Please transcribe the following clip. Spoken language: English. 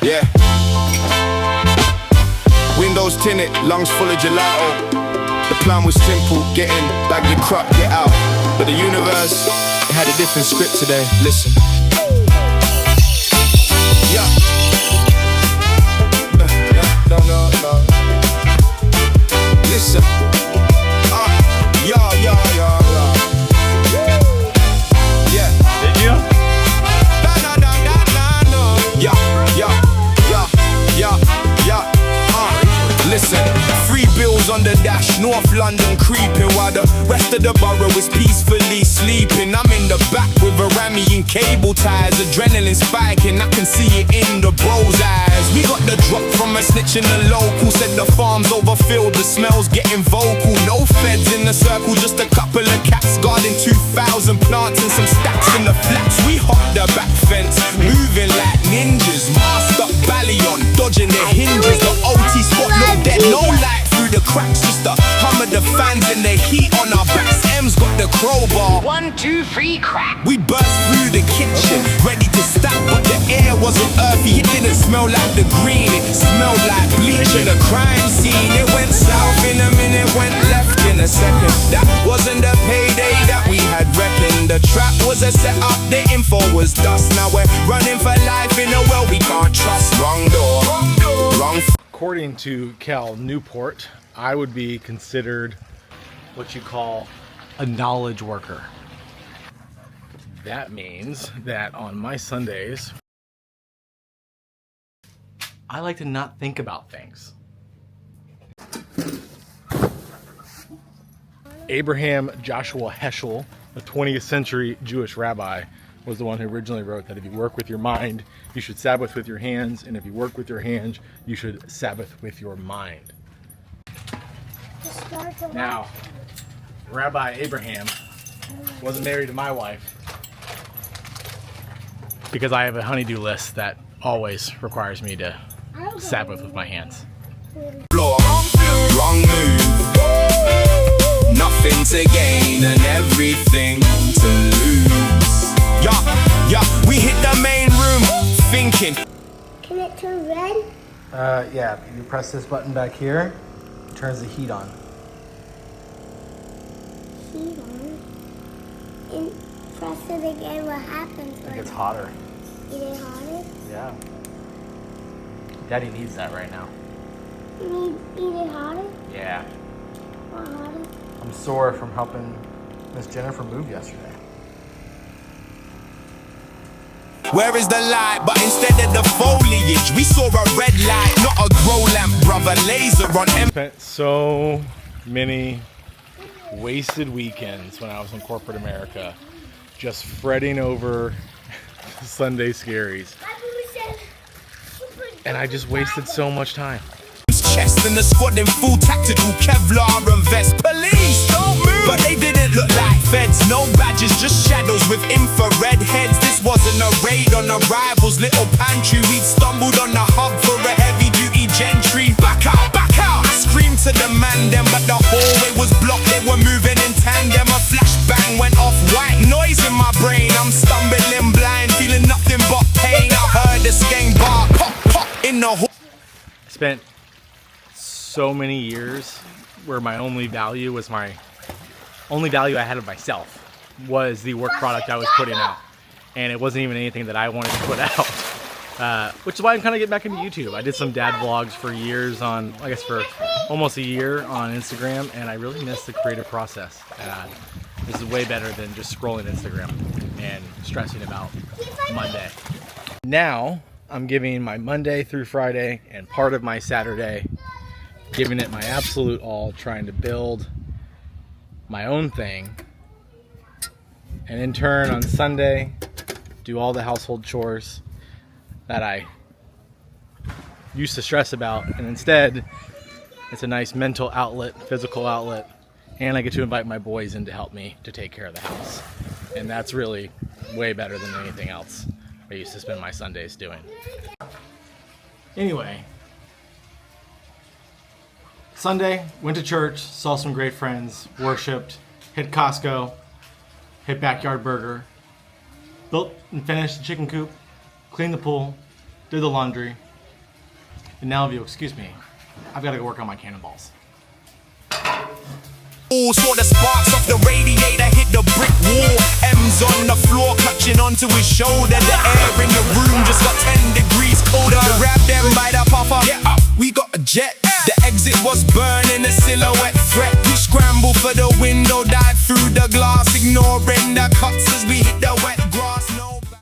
Yeah. Windows tinted, lungs full of gelato. The plan was simple, get in, bag your crap, get out. But the universe, it had a different script today. Listen. Yeah. No. Listen. Yeah. Yeah. Did you? Yeah. Listen, free bills on the dash, North London creeping, while the rest of the borough is peacefully sleeping. I'm in the back with a rammy and cable ties, adrenaline spiking, I can see it in the bros' eyes. We got the drop from a snitch in the local, said the farm's overfilled, the smell's getting vocal. No feds in the circle, just a couple of cats guarding 2,000 plants and some stacks in the flats. We hopped the back fence, moving like ninjas, masked up Ballion, dodging the hinges. The OT spot looked dead, no light through the cracks, just the hum of the fans and the heat on our backs. M's got the crowbar, 1, 2, 3, crack. we burst through the kitchen, ready to stack, but the air wasn't earthy. It didn't smell like the green, it smelled like bleach in a crime scene. It went south in a minute, went left in a second. That wasn't the payday that we had reckoned. The trap was a setup, the info was dust. Now we're running for life in a world we can't trust. Wrong door, wrong. According to Cal Newport, I would be considered what you call a knowledge worker. That means that on my Sundays, I like to not think about things. Abraham Joshua Heschel, a 20th century Jewish rabbi, was the one who originally wrote that if you work with your mind, you should Sabbath with your hands, and if you work with your hands, you should Sabbath with your mind. Now, Rabbi Abraham wasn't married to my wife because I have a honeydew list that always requires me to Sabbath with my hands. Wrong move. Nothing to gain and everything to lose. Yeah, we hit the main room thinking. Can it turn red? Yeah, if you press this button back here, it turns the heat on. Heat on. And press it again, what happens? It gets hotter. Is it hotter? Yeah. Daddy needs that right now. Is it hotter? Yeah. Or hotter? I'm sore from helping Miss Jennifer move yesterday. Where is the light? But instead of the foliage, we saw a red light, not a grow lamp, brother. Laser on Spent so many wasted weekends when I was in corporate America just fretting over Sunday scaries. And I just wasted so much time. chest and the squad in full tactical Kevlar and vest. Police, don't move! But they didn't look like feds. No badges, just shadows with infrared heads. This wasn't a raid on a rival's little pantry. We'd stumbled on the hub for a heavy-duty gentry. Back out, back out! I screamed to the man then, but the hallway was blocked. They were moving in tandem. A flashbang went off, white noise in my brain. I'm stumbling blind, feeling nothing but pain. I heard the skeng bark, pop, pop in the hall. Spent so many years where my only value I had of myself was the work product I was putting out, and it wasn't even anything that I wanted to put out, which is why I'm kind of getting back into YouTube. I did some dad vlogs for years on, I guess for almost a year on Instagram, and I really miss the creative process. This is way better than just scrolling Instagram and stressing about Monday. Now I'm giving my Monday through Friday and part of my Saturday, giving it my absolute all, trying to build my own thing, and in turn on Sunday do all the household chores that I used to stress about, and instead it's a nice mental outlet, physical outlet, and I get to invite my boys in to help me to take care of the house, and that's really way better than anything else I used to spend my Sundays doing. Anyway, Sunday, went to church, saw some great friends, worshipped, hit Costco, hit Backyard Burger, built and finished the chicken coop, cleaned the pool, did the laundry, And now, if you'll excuse me, I've got to go work on my cannonballs. Saw the sparks of the radiator hit the brick wall. M's on the floor, clutching onto his shoulder. The air in the room just got 10 degrees colder. Grab them by the puffer, we got a jet. The exit was burning, a silhouette threat. We scrambled for the window, dive through the glass, ignoring the cuts as we hit the wet.